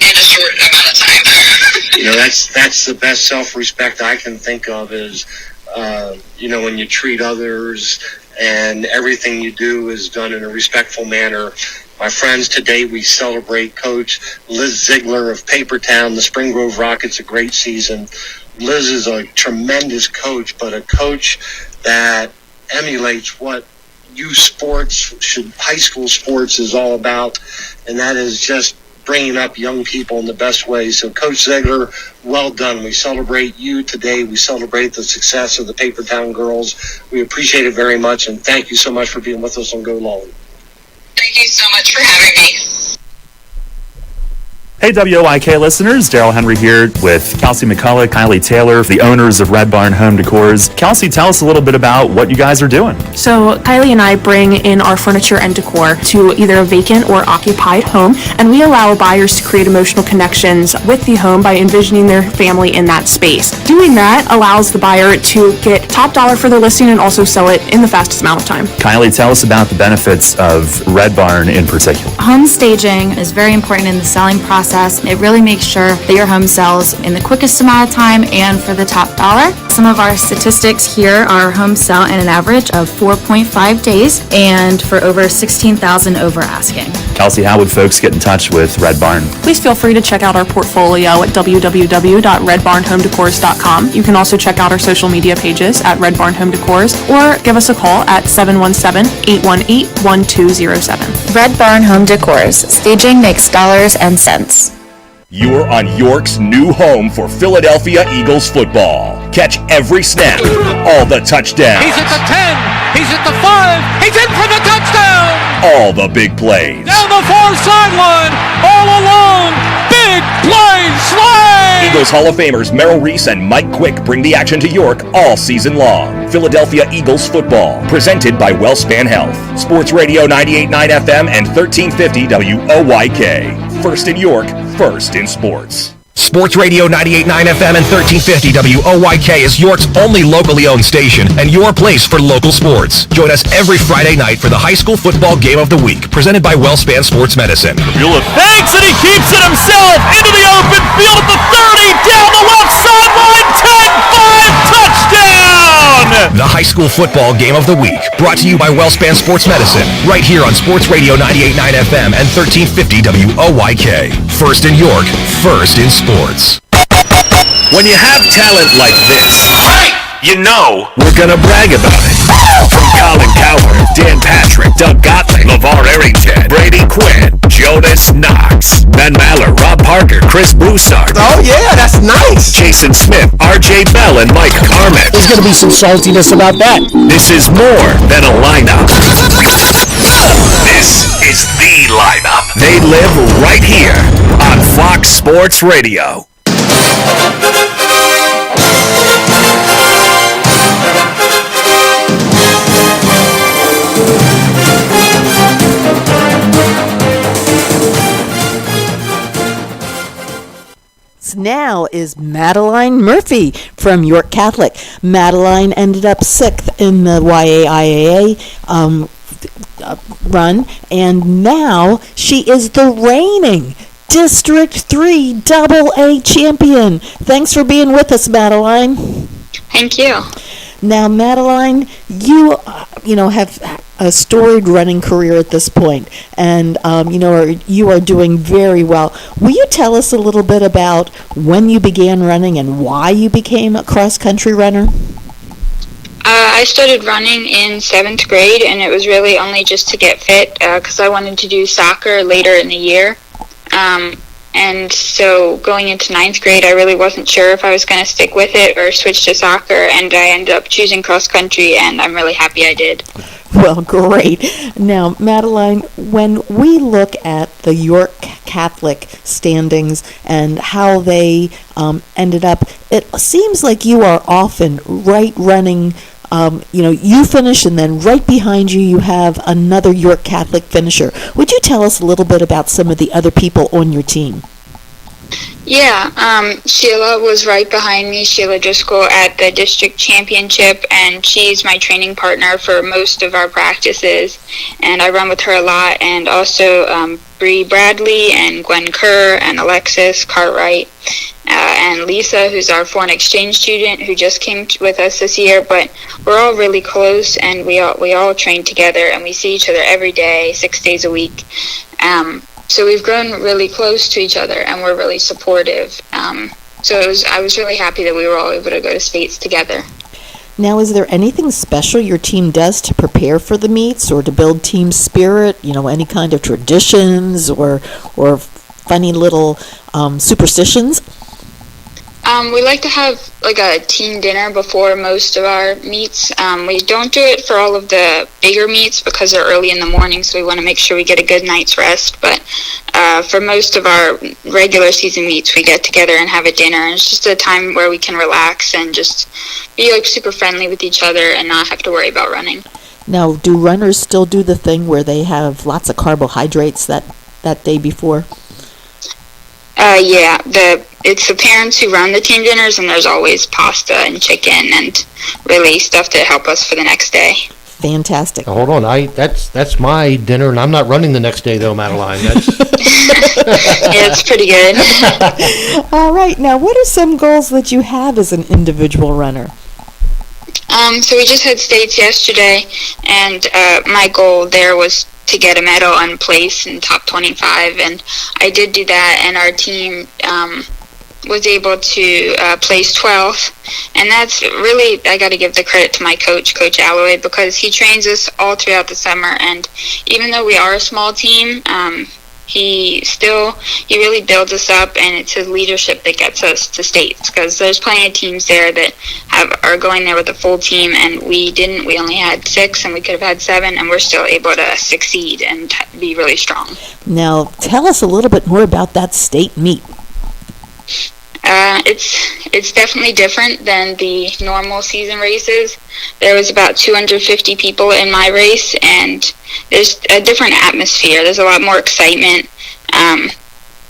in a short amount of time. That's the best self-respect I can think of is, when you treat others and everything you do is done in a respectful manner. My friends, today we celebrate Coach Liz Ziegler of Papertown, the Spring Grove Rockets, a great season. Liz is a tremendous coach, but a coach that emulates what high school sports is all about, and that is just bringing up young people in the best way. So, Coach Ziegler, well done. We celebrate you today. We celebrate the success of the Papertown girls. We appreciate it very much, and thank you so much for being with us on Go Long. Thank you so much for having me. Hey WOIK listeners, Daryl Henry here with Kelsey McCullough, Kylie Taylor, the owners of Red Barn Home Decors. Kelsey, tell us a little bit about what you guys are doing. So Kylie and I bring in our furniture and decor to either a vacant or occupied home, and we allow buyers to create emotional connections with the home by envisioning their family in that space. Doing that allows the buyer to get top dollar for their listing and also sell it in the fastest amount of time. Kylie, tell us about the benefits of Red Barn in particular. Home staging is very important in the selling process. It really makes sure that your home sells in the quickest amount of time and for the top dollar. Some of our statistics here are home sell in an average of 4.5 days and for over 16,000 over asking. Kelsey, how would folks get in touch with Red Barn? Please feel free to check out our portfolio at www.redbarnhomedecors.com. You can also check out our social media pages at Red Barn Home Decors or give us a call at 717-818-1207. Red Barn Home Decors. Staging makes dollars and cents. You're on York's new home for Philadelphia Eagles football. Catch every snap, all the touchdowns. He's at the 10, he's at the 5, he's in for the touchdown! All the big plays. Down the far sideline, all alone, big play, slay! Eagles Hall of Famers Merrill Reese and Mike Quick bring the action to York all season long. Philadelphia Eagles football, presented by WellSpan Health. Sports Radio 98.9 FM and 1350 WOYK. First in York, first in sports. Sports Radio 98.9 FM and 1350 WOYK is York's only locally owned station and your place for local sports. Join us every Friday night for the high school football game of the week, presented by WellSpan Sports Medicine. Mueller fakes and he keeps it himself into the open field at the 30, down the left sideline, 10-5, touchdown! The high school football game of the week, brought to you by WellSpan Sports Medicine, right here on Sports Radio 98.9 FM and 1350 WOYK. First in York, first in sports. When you have talent like this, we're gonna brag about it. From Colin Cowherd, Dan Patrick, Doug Gottlieb, LeVar Arrington, Brady Quinn, Jonas Knox, Ben Maller, Rob Parker, Chris Broussard. Oh yeah, that's nice. Jason Smith, RJ Bell, and Mike Carmen. There's gonna be some saltiness about that. This is more than a lineup. This is the lineup. They live right here on Fox Sports Radio. Now is Madeline Murphy from York Catholic. Madeline ended up 6th in the YAIAA run, and now she is the reigning District 3 AA champion. Thanks for being with us, Madeline. Thank you. Now, Madeline, you have a storied running career at this point, and you are doing very well. Will you tell us a little bit about when you began running and why you became a cross-country runner? I started running in 7th grade, and it was really only just to get fit because I wanted to do soccer later in the year. And so going into 9th grade, I really wasn't sure if I was going to stick with it or switch to soccer, and I ended up choosing cross country, and I'm really happy I did. Well, great. Now, Madeline, when we look at the York Catholic standings and how they ended up, it seems like you are often right running. You finish, and then right behind you, you have another York Catholic finisher. Would you tell us a little bit about some of the other people on your team? Yeah, Sheila was right behind me, Sheila Driscoll, at the district championship, and she's my training partner for most of our practices, and I run with her a lot, and also Bree Bradley and Gwen Kerr and Alexis Cartwright. And Lisa, who's our foreign exchange student who just came with us this year, but we're all really close, and we all train together, and we see each other every day, 6 days a week. So we've grown really close to each other, and we're really supportive. So I was really happy that we were all able to go to states together. Now, is there anything special your team does to prepare for the meets or to build team spirit? Any kind of traditions or funny little superstitions? We like to have like a team dinner before most of our meets. We don't do it for all of the bigger meets because they're early in the morning, so we want to make sure we get a good night's rest. But for most of our regular season meets, we get together and have a dinner, and it's just a time where we can relax and just be like super friendly with each other and not have to worry about running. Now, do runners still do the thing where they have lots of carbohydrates that day before? Yeah, it's the parents who run the team dinners, and there's always pasta and chicken and really stuff to help us for the next day. Fantastic. Now, hold on, that's my dinner, and I'm not running the next day though, Madeline. That's Yeah, it's pretty good. All right. Now, what are some goals that you have as an individual runner? So we just had states yesterday, and my goal there was to get a medal and place in top 25, and I did do that, and our team was able to place 12th, and that's really, I got to give the credit to my coach, Coach Alloway, because he trains us all throughout the summer, and even though we are a small team, he really builds us up, and it's his leadership that gets us to states, because there's plenty of teams there that are going there with a full team, and we didn't. We only had 6, and we could have had 7, and we're still able to succeed and be really strong. Now, tell us a little bit more about that state meet. It's definitely different than the normal season races. There was about 250 people in my race, and there's a different atmosphere. There's a lot more excitement.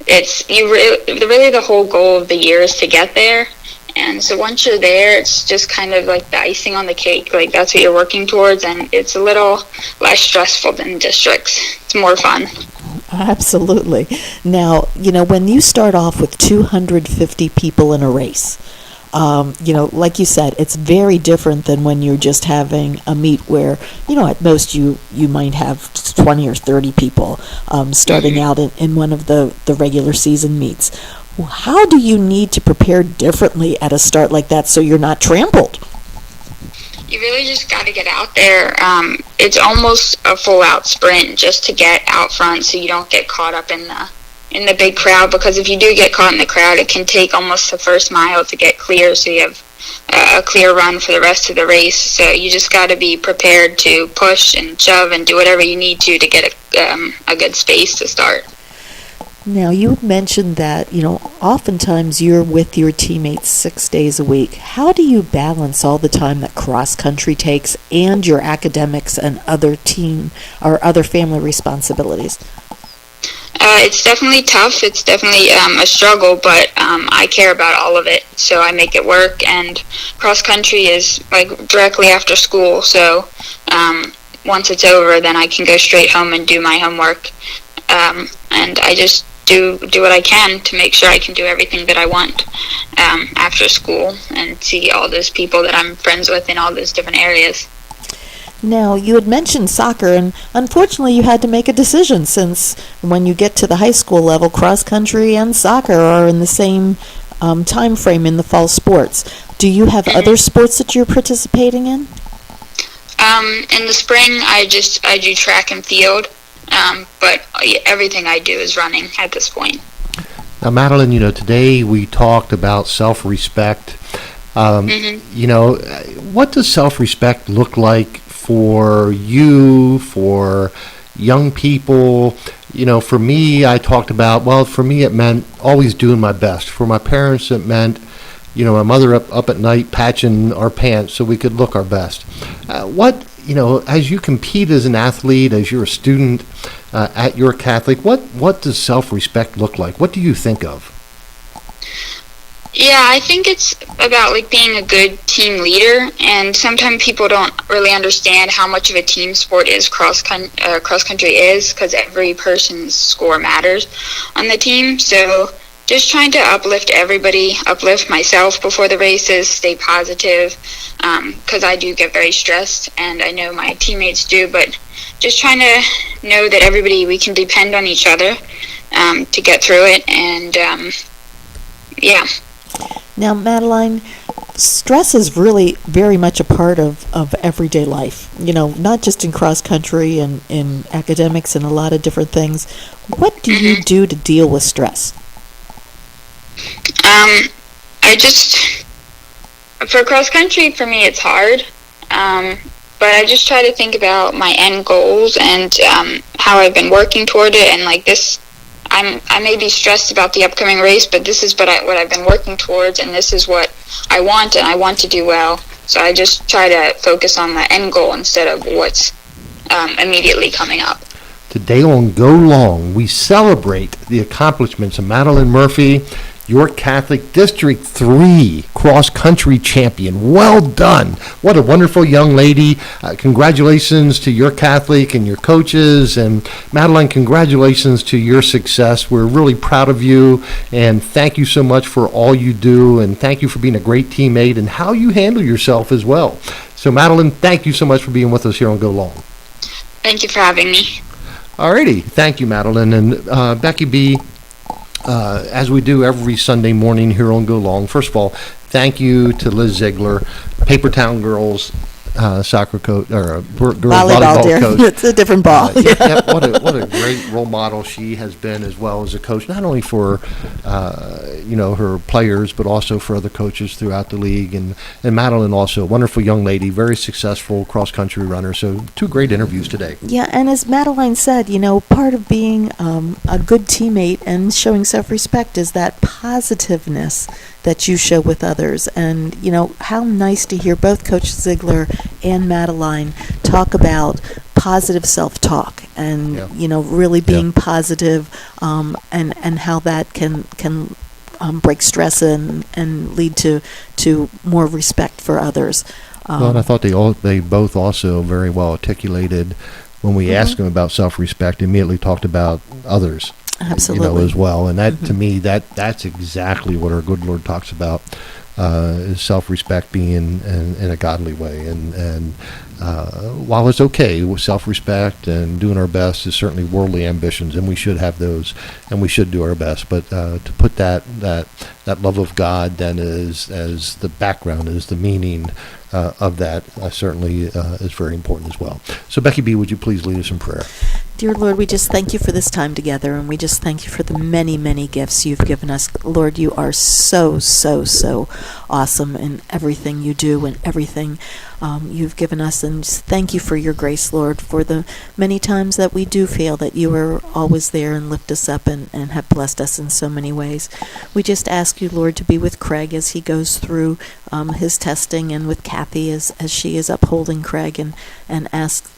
Really the whole goal of the year is to get there, and so once you're there, it's just kind of like the icing on the cake. Like, that's what you're working towards, and it's a little less stressful than districts. It's more fun. Absolutely. Now, when you start off with 250 people in a race, like you said, it's very different than when you're just having a meet where, at most you might have 20 or 30 people starting out in one of the regular season meets. How do you need to prepare differently at a start like that so you're not trampled? You really just got to get out there. It's almost a full-out sprint just to get out front so you don't get caught up in the big crowd, because if you do get caught in the crowd, it can take almost the first mile to get clear, so you have a clear run for the rest of the race. So you just got to be prepared to push and shove and do whatever you need to get a good space to start. Now, you mentioned that, oftentimes you're with your teammates 6 days a week. How do you balance all the time that cross-country takes and your academics and other team or other family responsibilities? It's definitely tough. It's definitely a struggle, but I care about all of it, so I make it work. And cross-country is like directly after school, so once it's over, then I can go straight home and do my homework. And I just do what I can to make sure I can do everything that I want after school and see all those people that I'm friends with in all those different areas. Now, you had mentioned soccer, and unfortunately you had to make a decision, since when you get to the high school level, cross country and soccer are in the same time frame in the fall sports. Do you have other sports that you're participating in? In the spring, I do track and field, but everything I do is running at this point. Now, Madeline, today we talked about self-respect. What does self-respect look like for you, for young people? For me, I talked about, for me it meant always doing my best. For my parents, it meant, my mother up at night patching our pants so we could look our best. As you compete as an athlete, as you're a student at York Catholic, what does self-respect look like? What do you think of? Yeah, I think it's about being a good team leader, and sometimes people don't really understand how much of a team sport is cross country is, because every person's score matters on the team. So just trying to uplift everybody, uplift myself before the races, stay positive, because I do get very stressed, and I know my teammates do, but just trying to know that we can depend on each other to get through it, and yeah. Now, Madeline, stress is really very much a part of everyday life, not just in cross country and in academics and a lot of different things. What do you do to deal with stress? For cross country, for me, it's hard, but I just try to think about my end goals and how I've been working toward it, and this. I may be stressed about the upcoming race, but this is what I've been working towards, and this is what I want, and I want to do well. So I just try to focus on the end goal instead of what's immediately coming up. Today on Go Long, we celebrate the accomplishments of Madeline Murphy, York Catholic District 3 cross-country champion. Well done. What a wonderful young lady. Congratulations to York Catholic and your coaches. And Madeline, congratulations to your success. We're really proud of you. And thank you so much for all you do. And thank you for being a great teammate and how you handle yourself as well. So, Madeline, thank you so much for being with us here on Go Long. Thank you for having me. All righty. Thank you, Madeline. And Becky B., as we do every Sunday morning here on Go Long, first of all, thank you to Liz Ziegler, Papertown Girls soccer coach, or girls volleyball coach. It's a different ball. What a great role model she has been, as well as a coach, not only for her players, but also for other coaches throughout the league. And Madeline, also a wonderful young lady, very successful cross country runner. So 2 great interviews today. Yeah, and as Madeline said, part of being a good teammate and showing self-respect is that positiveness that you show with others. And, how nice to hear both Coach Ziegler and Madeline talk about positive self-talk and, really being positive, and how that can break stress and lead to more respect for others. And I thought they both also very well articulated when we asked them about self-respect, immediately talked about others. Absolutely. As well. And that, to me, that's exactly what our good Lord talks about, is self-respect being in a godly way. And while it's okay with self-respect and doing our best is certainly worldly ambitions, and we should have those, and we should do our best, but to put that love of God then as the background, as the meaning of that, certainly is very important as well. So Becky B., would you please lead us in prayer? Dear Lord, we just thank you for this time together, and we just thank you for the many, many gifts you've given us. Lord, you are so, so, so awesome in everything you do and everything you've given us. And just thank you for your grace, Lord, for the many times that we do fail, that you are always there and lift us up and have blessed us in so many ways. We just ask you, Lord, to be with Craig as he goes through his testing, and with Kathy as she is upholding Craig, and and ask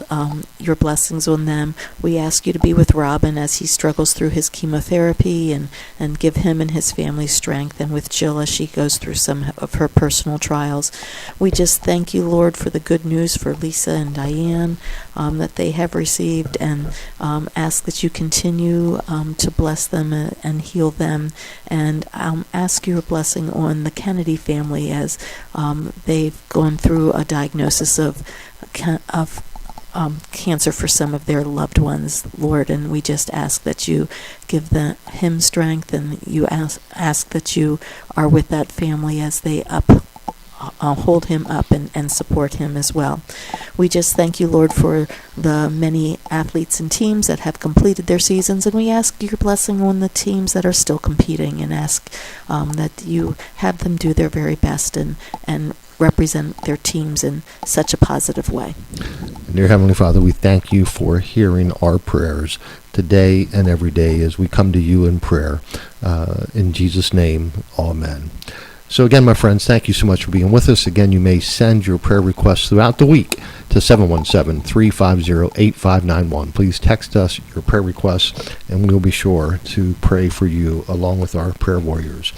your blessings on them. We ask you to be with Robin as he struggles through his chemotherapy and give him and his family strength, and with Jill as she goes through some of her personal trials. We just thank you, Lord, for the good news for Lisa and Diane that they have received, and ask that you continue to bless them and heal them, and ask your blessing on the Kennedy family as they've gone through a diagnosis of cancer for some of their loved ones, Lord, and we just ask that you give him strength, and you ask that you are with that family as they hold him up and support him as well. We just thank you, Lord, for the many athletes and teams that have completed their seasons, and we ask your blessing on the teams that are still competing, and ask that you have them do their very best and represent their teams in such a positive way. Dear Heavenly Father, we thank you for hearing our prayers today and every day as we come to you in prayer. In Jesus' name, amen. So again, my friends, thank you so much for being with us. Again, you may send your prayer requests throughout the week to 717-350-8591. Please text us your prayer requests, and we'll be sure to pray for you along with our prayer warriors.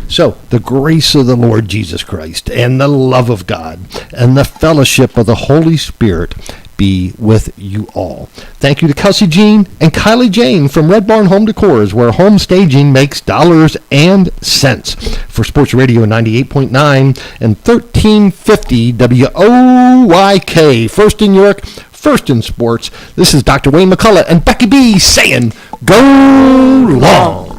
So, the grace of the Lord Jesus Christ and the love of God and the fellowship of the Holy Spirit be with you all. Thank you to Kelsey Jean and Kylie Jane from Red Barn Home Decors, where home staging makes dollars and cents. For Sports Radio 98.9 and 1350 WOYK, first in York, first in sports. This is Dr. Wayne McCullough and Becky B saying, go long.